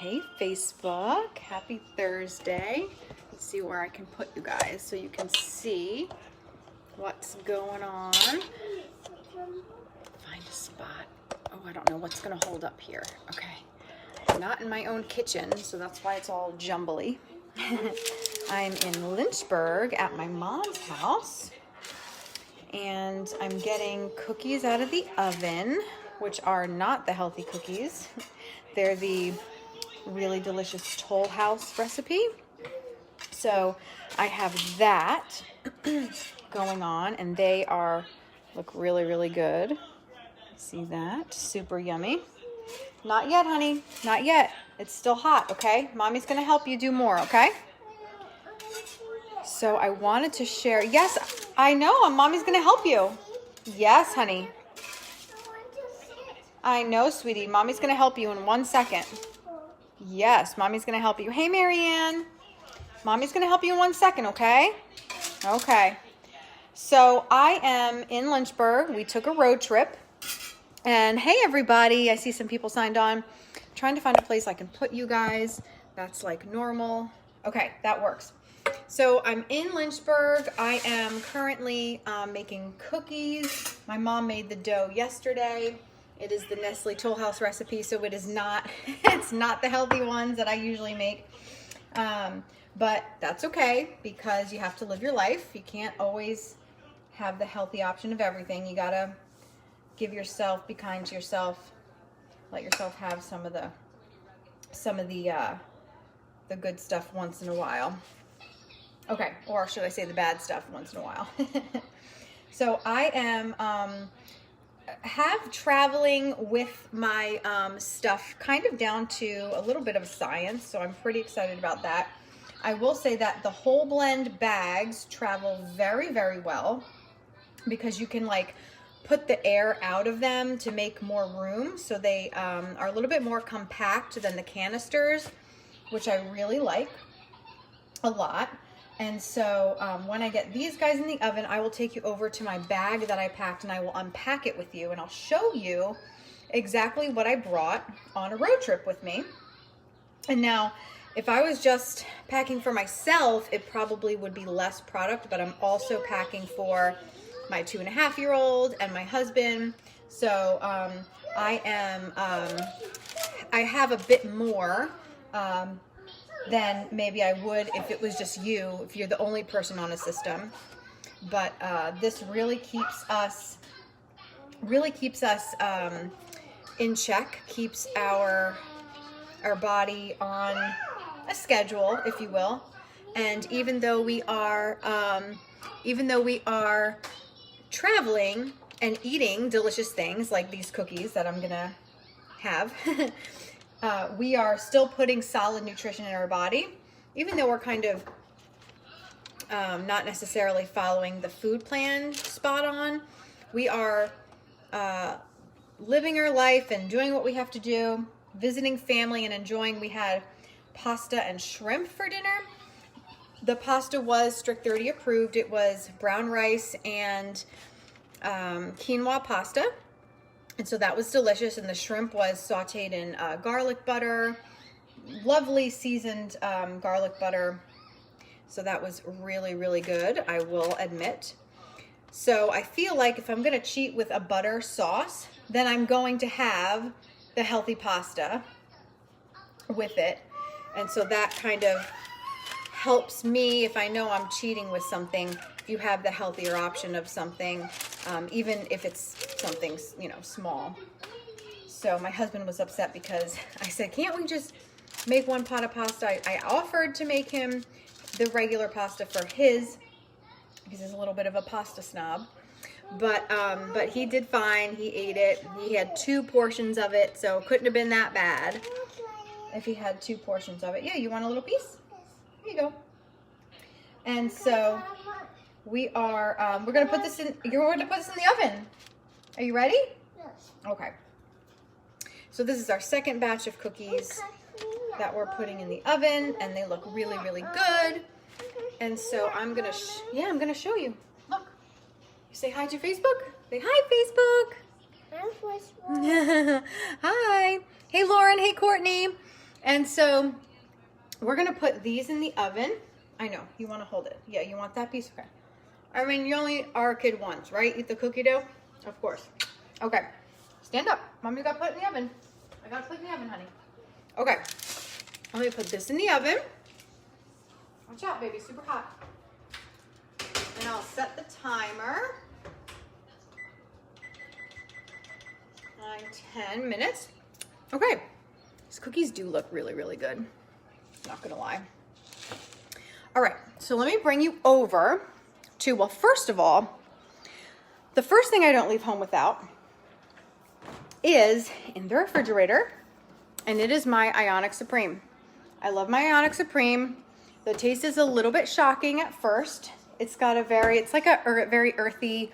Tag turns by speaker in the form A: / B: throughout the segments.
A: Hey Facebook, happy Thursday. Let's see where I can put you guys so you can see what's going on. Find a spot. Oh, I don't know what's gonna hold up here. Okay, I'm not in my own kitchen, so that's why it's all jumbly. I'm in Lynchburg at my mom's house, and I'm getting cookies out of the oven, which are not the healthy cookies. They're the really delicious Toll House recipe. So I have that going on, and they look really, really good. See that? Super yummy. Not yet, honey. Not yet. It's still hot, okay? Mommy's gonna help you do more, okay? So I wanted to share. Yes, I know. Mommy's gonna help you. Yes, honey. I know, sweetie. Mommy's gonna help you in 1 second. Yes, Mommy's gonna help you. Hey, Marianne. Mommy's gonna help you in 1 second, okay? Okay. So I am in Lynchburg. We took a road trip. And hey, everybody. I see some people signed on. Trying to find a place I can put you guys. That's like normal. Okay, that works. So I'm in Lynchburg. I am currently making cookies. My mom made the dough yesterday. It is the Nestle Toll House recipe, so it is not, it's not the healthy ones that I usually make. But that's okay, because you have to live your life. You can't always have the healthy option of everything. You gotta give yourself, be kind to yourself, let yourself have some of the good stuff once in a while. Okay, or should I say the bad stuff once in a while. So I am have traveling with my stuff kind of down to a little bit of science, so I'm pretty excited about that. I will say that the whole blend bags travel very, very well, because you can like put the air out of them to make more room, so they are a little bit more compact than the canisters, which I really like a lot. And so when I get these guys in the oven, I will take you over to my bag that I packed, and I will unpack it with you, and I'll show you exactly what I brought on a road trip with me. And now, if I was just packing for myself, it probably would be less product, but I'm also packing for my 2.5-year-old and my husband. So I have a bit more than maybe I would if it was just you, if you're the only person on a system. But this really keeps us in check, keeps our body on a schedule, if you will. And even though we are traveling and eating delicious things like these cookies that I'm gonna have, we are still putting solid nutrition in our body, even though we're kind of not necessarily following the food plan spot on. We are living our life and doing what we have to do, visiting family and enjoying. We had pasta and shrimp for dinner. The pasta was Strict 30 approved. It was brown rice and quinoa pasta. And so that was delicious. And the shrimp was sauteed in garlic butter, lovely seasoned garlic butter. So that was really, really good, I will admit. So I feel like if I'm going to cheat with a butter sauce, then I'm going to have the healthy pasta with it. And so that kind of helps me if I know I'm cheating with something. You have the healthier option of something, even if it's something, small. So my husband was upset because I said, can't we just make one pot of pasta? I offered to make him the regular pasta for his, because he's a little bit of a pasta snob. But he did fine. He ate it. He had 2 portions of it, so it couldn't have been that bad if he had 2 portions of it. Yeah, you want a little piece? Here you go. And so we are, you're going to put this in the oven. Are you ready?
B: Yes.
A: Okay. So this is our second batch of cookies that we're putting in the oven, and they look really, really good. And so I'm going to show you. Look. You say hi to Facebook? Say hi, Facebook.
B: I'm Facebook.
A: Hi. Hey, Lauren. Hey, Courtney. And so we're gonna put these in the oven. I know, you wanna hold it. Yeah, you want that piece? Okay. I mean, you only are a kid once, right? Eat the cookie dough? Of course. Okay, stand up. Mommy got to put it in the oven. I got to put it in the oven, honey. Okay, let me put this in the oven. Watch out, baby, super hot. And I'll set the timer. 9, 10 minutes. Okay, these cookies do look really, really good. Not gonna lie. All right, so let me bring you over to, well, first of all, the first thing I don't leave home without is in the refrigerator, and it is my Ionic Supreme. I love my Ionic Supreme. The taste is a little bit shocking at first. It's got it's like a very earthy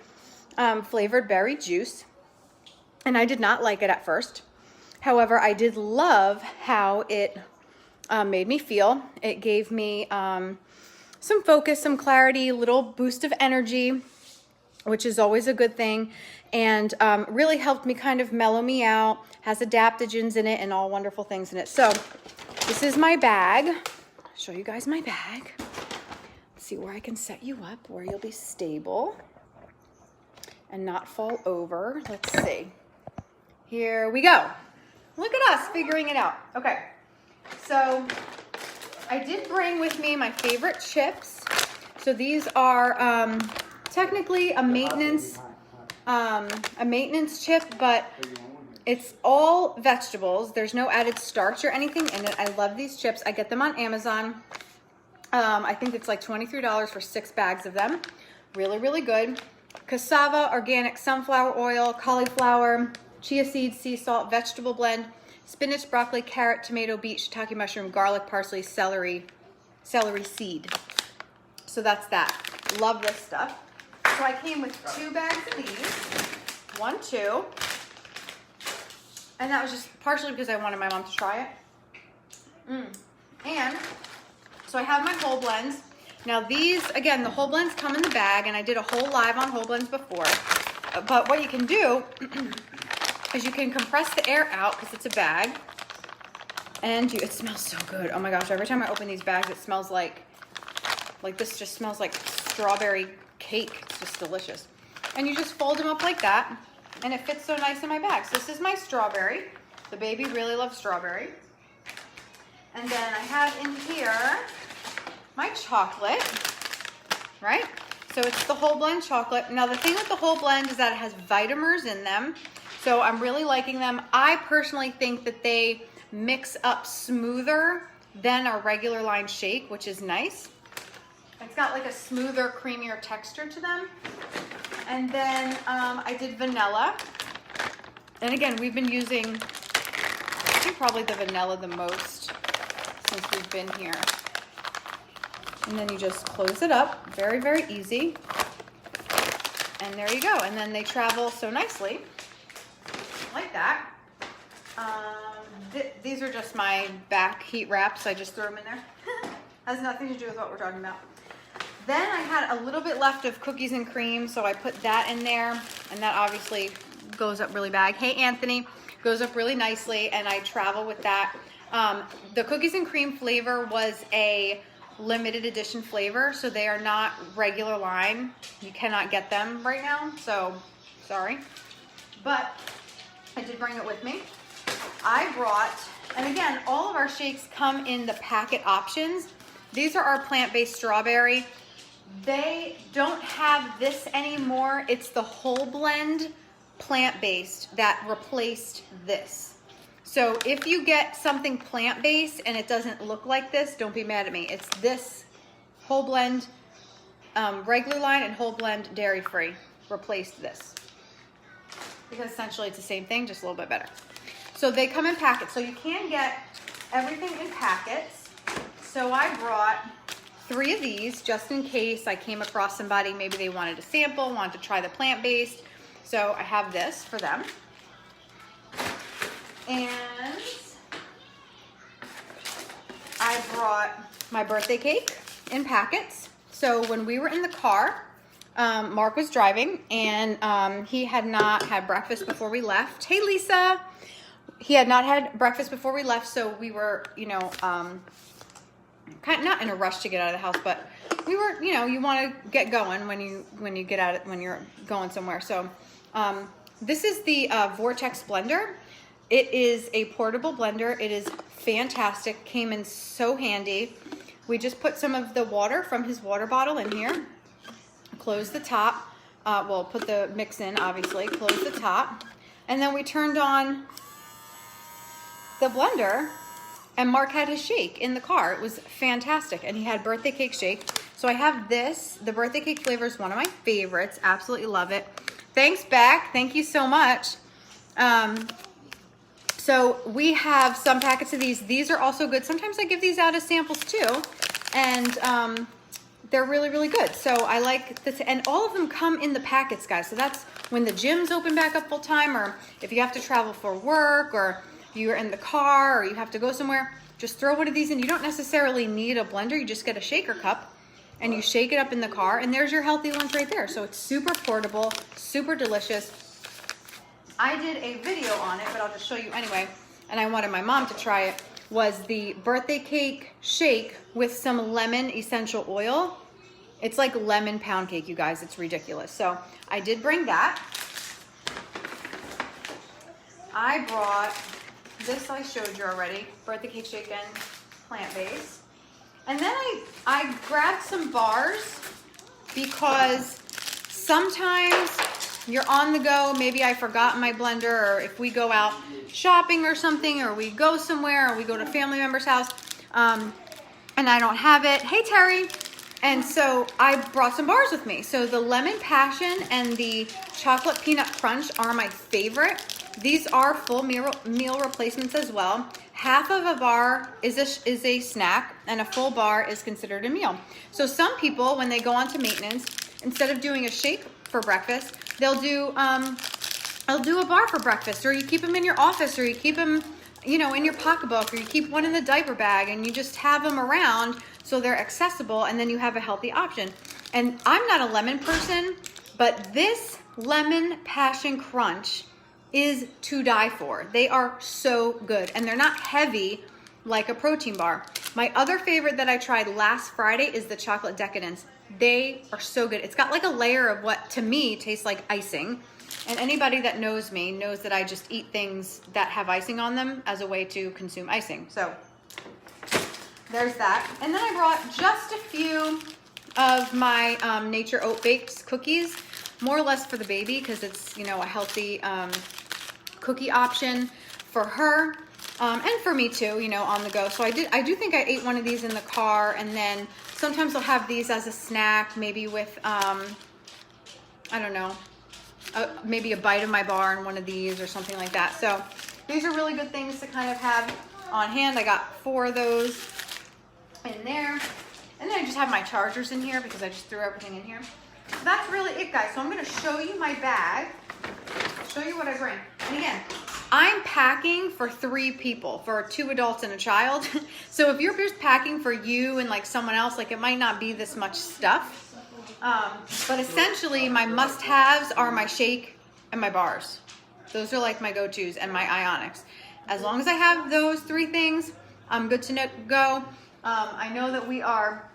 A: flavored berry juice, and I did not like it at first. However, I did love how it made me feel. It gave me some focus, some clarity, a little boost of energy, which is always a good thing, and really helped me kind of mellow me out. Has adaptogens in it and all wonderful things in it. So this is my bag. I'll show you guys my bag. Let's see where I can set you up, where you'll be stable and not fall over. Let's see. Here we go. Look at us figuring it out. Okay, so I did bring with me my favorite chips. So these are technically a maintenance chip, but it's all vegetables. There's no added starch or anything in it. I love these chips. I get them on Amazon. I think it's like $23 for 6 bags of them. Really, really good. Cassava, organic sunflower oil, cauliflower, chia seeds, sea salt, vegetable blend, spinach, broccoli, carrot, tomato, beet, shiitake mushroom, garlic, parsley, celery seed. So that's that. Love this stuff. So I came with 2 bags of these. 1, 2. And that was just partially because I wanted my mom to try it. And so I have my whole blends. Now these, again, the whole blends come in the bag, and I did a whole live on whole blends before. But what you can do is you can compress the air out because it's a bag. And it smells so good. Oh my gosh, every time I open these bags, it smells like this just smells like strawberry cake. It's just delicious. And you just fold them up like that, and it fits so nice in my bag. So this is my strawberry. The baby really loves strawberry. And then I have in here my chocolate, right? So it's the whole blend chocolate. Now the thing with the whole blend is that it has vitamins in them. So I'm really liking them. I personally think that they mix up smoother than a regular line shake, which is nice. It's got like a smoother, creamier texture to them. And then I did vanilla. And again, we've been using, I think probably the vanilla the most since we've been here. And then you just close it up, very, very easy. And there you go. And then they travel so nicely, like that. These are just my back heat wraps. I just threw them in there. Has nothing to do with what we're talking about. Then I had a little bit left of cookies and cream, so I put that in there, and that obviously goes up really bad. Hey, Anthony, goes up really nicely, and I travel with that. The cookies and cream flavor was a limited edition flavor, so they are not regular line. You cannot get them right now, so sorry. But I did bring it with me. I brought, and again, all of our shakes come in the packet options. These are our plant-based strawberry. They don't have this anymore. It's the whole blend plant-based that replaced this. So if you get something plant-based and it doesn't look like this, don't be mad at me. It's this whole blend regular line and whole blend dairy-free replaced this. Because essentially it's the same thing, just a little bit better. So they come in packets. So you can get everything in packets. So I brought 3 of these just in case I came across somebody, maybe they wanted a sample, wanted to try the plant-based. So I have this for them. And I brought my birthday cake in packets. So when we were in the car, Mark was driving, and he had not had breakfast before we left. Hey, Lisa. he had not had breakfast before we left, so we were, you know, kind of not in a rush to get out of the house, but we were, you know, you want to get going when you get out, when you're going somewhere. So this is the Vortex blender. It is a portable blender. It is fantastic. Came in so handy. We just put some of the water from his water bottle in here. Close the top. Well, put the mix in, obviously. Close the top. And then we turned on the blender, and Mark had his shake in the car. It was fantastic. And he had birthday cake shake. So I have this. The birthday cake flavor is one of my favorites. Absolutely love it. Thanks, Beck. Thank you so much. So we have some packets of these. These are also good. Sometimes I give these out as samples too. And they're really, really good. So I like this. And all of them come in the packets, guys. So that's when the gyms open back up full time, or if you have to travel for work, or you're in the car, or you have to go somewhere, just throw one of these in. You don't necessarily need a blender. You just get a shaker cup and you shake it up in the car, and there's your healthy lunch right there. So it's super portable, super delicious. I did a video on it, but I'll just show you anyway, and I wanted my mom to try it, was the birthday cake shake with some lemon essential oil. It's like lemon pound cake, you guys. It's ridiculous. So I did bring that. I brought this, I showed you already, birthday cake shake and plant-based. And then I grabbed some bars because sometimes you're on the go. Maybe I forgot my blender, or if we go out shopping or something, or we go somewhere, or we go to a family member's house, and I don't have it. Hey, Terry. And so I brought some bars with me. So the lemon passion and the chocolate peanut crunch are my favorite. These are full meal replacements as well. Half of a bar is a snack, and a full bar is considered a meal. So some people, when they go on to maintenance, instead of doing a shake for breakfast, they'll do a bar for breakfast, or you keep them in your office, or you keep them, you know, in your pocketbook, or you keep one in the diaper bag, and you just have them around so they're accessible, and then you have a healthy option. And I'm not a lemon person, but this lemon passion crunch is to die for. They are so good, and they're not heavy like a protein bar. My other favorite that I tried last Friday is the chocolate decadence. They are so good. It's got like a layer of what to me tastes like icing. And anybody that knows me knows that I just eat things that have icing on them as a way to consume icing. So there's that. And then I brought just a few of my Nature Oat Baked cookies, more or less for the baby, because it's, you know, a healthy cookie option for her, and for me too, you know, on the go. So I do think I ate one of these in the car, and then sometimes I'll have these as a snack, maybe with, I don't know, maybe a bite of my bar and one of these or something like that. So these are really good things to kind of have on hand. I got 4 of those in there. And then I just have my chargers in here because I just threw everything in here. So that's really it, guys. So I'm going to show you my bag, show you what I bring. And again, I'm packing for 3 people, for 2 adults and a child. So if you're just packing for you and like someone else, like it might not be this much stuff. But essentially my must-haves are my shake and my bars. Those are like my go-tos, and my Ionics. As long as I have those 3 things, I'm good to go. I know that we are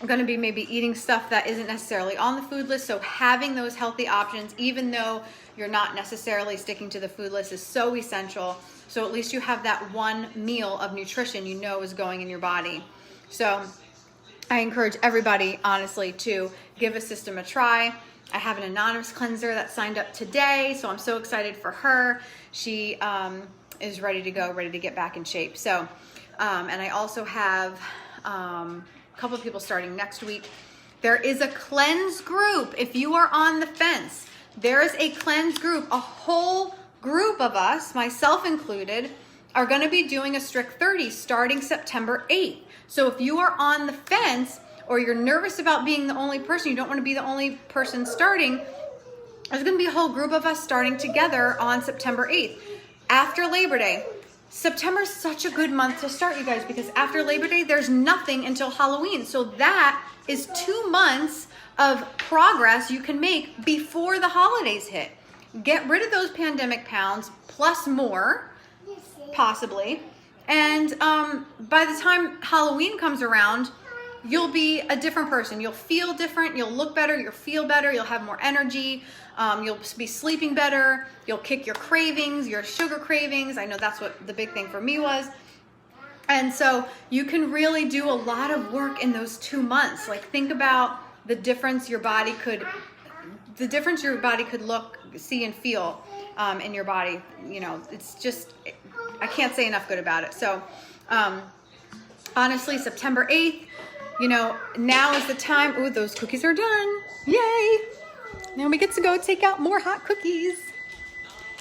A: going to be maybe eating stuff that isn't necessarily on the food list, so having those healthy options, even though you're not necessarily sticking to the food list, is so essential. So at least you have that one meal of nutrition you know is going in your body. So I encourage everybody, honestly, to give a system a try. I have an anonymous cleanser that signed up today, so I'm so excited for her. She is ready to go, ready to get back in shape. So, and I also have a couple of people starting next week. There is a cleanse group. If you are on the fence, there is a cleanse group. A whole group of us, myself included, are going to be doing a Strict 30 starting September 8th. So if you are on the fence, or you're nervous about being the only person, you don't want to be the only person starting, there's going to be a whole group of us starting together on September 8th. After Labor Day. September is such a good month to start, you guys, because after Labor Day, there's nothing until Halloween. So that is 2 months of progress you can make before the holidays hit. Get rid of those pandemic pounds plus more, possibly. And by the time Halloween comes around, you'll be a different person. You'll feel different. You'll look better. You'll feel better. You'll have more energy. You'll be sleeping better. You'll kick your cravings, your sugar cravings. I know that's what the big thing for me was. And so you can really do a lot of work in those 2 months. Like, think about the difference your body could look, see, and feel in your body. You know, it's just, I can't say enough good about it. So honestly, September 8th, you know, now is the time. Ooh, those cookies are done. Yay. Now we get to go take out more hot cookies.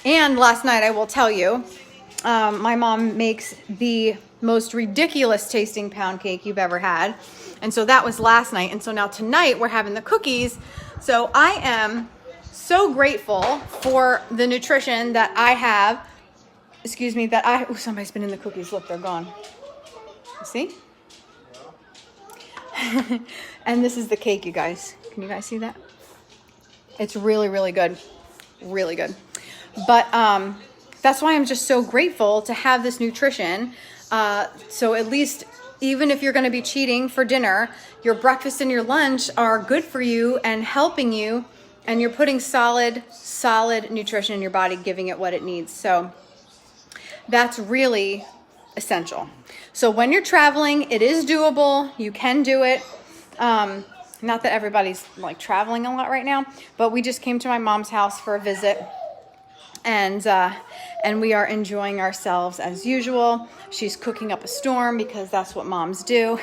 A: And last night, I will tell you, my mom makes the most ridiculous tasting pound cake you've ever had. And so that was last night. And so now tonight we're having the cookies. So I am so grateful for the nutrition that I have. Excuse me, oh, somebody's been in the cookies. Look, they're gone. See? And this is the cake, you guys. Can you guys see that? It's really, really good. Really good. But that's why I'm just so grateful to have this nutrition. So at least, even if you're going to be cheating for dinner, your breakfast and your lunch are good for you and helping you, and you're putting solid nutrition in your body, giving it what it needs. So that's really essential. So when you're traveling, it is doable. You can do it. Not that everybody's like traveling a lot right now, but we just came to my mom's house for a visit, and we are enjoying ourselves as usual. She's cooking up a storm because that's what moms do.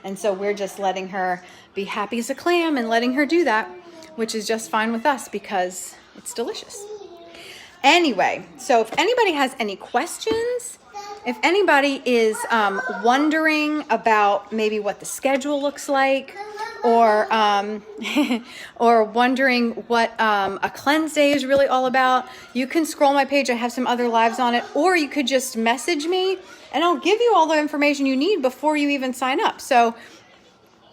A: And so we're just letting her be happy as a clam and letting her do that, which is just fine with us because it's delicious. Anyway, so if anybody has any questions, if anybody is wondering about maybe what the schedule looks like, or or wondering what a cleanse day is really all about, you can scroll my page. I have some other lives on it, or you could just message me and I'll give you all the information you need before you even sign up. So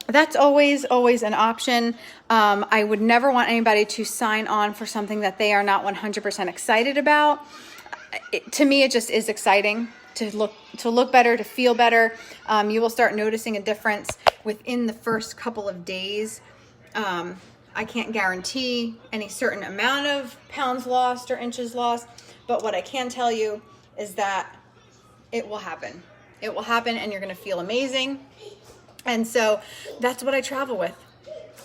A: that's always an option. I would never want anybody to sign on for something that they are not 100% excited about. To me, it just is exciting to look better, to feel better. You will start noticing a difference within the first couple of days. I can't guarantee any certain amount of pounds lost or inches lost, but what I can tell you is that it will happen. It will happen, and you're going to feel amazing. And so that's what I travel with.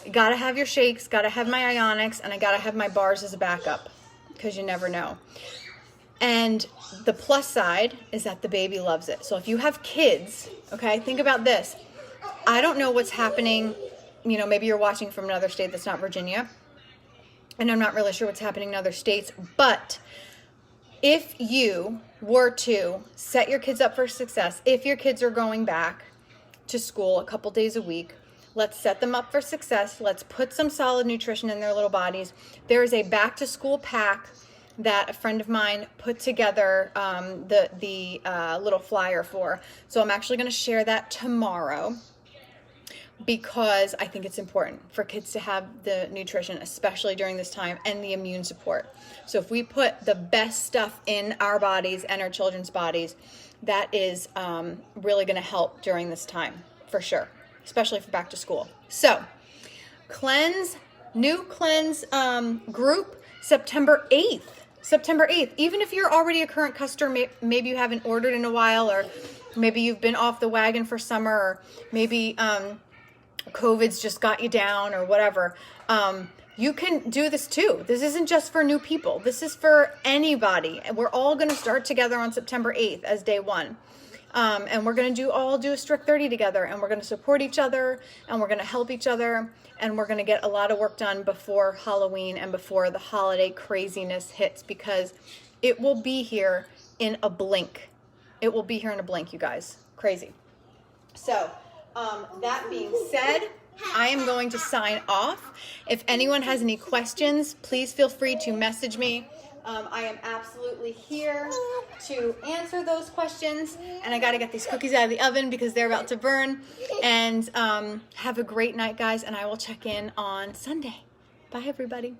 A: You got to have your shakes, got to have my Ionics, and I got to have my bars as a backup because you never know. And the plus side is that the baby loves it. So if you have kids, okay, think about this. I don't know what's happening. You know, maybe you're watching from another state that's not Virginia, and I'm not really sure what's happening in other states. But if you were to set your kids up for success, if your kids are going back to school a couple days a week, let's set them up for success. Let's put some solid nutrition in their little bodies. There is a back to school pack that a friend of mine put together the little flyer for. So I'm actually going to share that tomorrow because I think it's important for kids to have the nutrition, especially during this time, and the immune support. So if we put the best stuff in our bodies and our children's bodies, that is really going to help during this time for sure, especially for back to school. So new cleanse group, September 8th. September 8th. Even if you're already a current customer, maybe you haven't ordered in a while, or maybe you've been off the wagon for summer, or maybe COVID's just got you down or whatever. You can do this too. This isn't just for new people. This is for anybody. And we're all going to start together on September 8th as day one. And we're going to all do a Strict 30 together, and we're going to support each other, and we're going to help each other, and we're going to get a lot of work done before Halloween and before the holiday craziness hits, because it will be here in a blink. It will be here in a blink, you guys. Crazy. So, that being said, I am going to sign off. If anyone has any questions, please feel free to message me. I am absolutely here to answer those questions. And I got to get these cookies out of the oven because they're about to burn. And have a great night, guys. And I will check in on Sunday. Bye, everybody.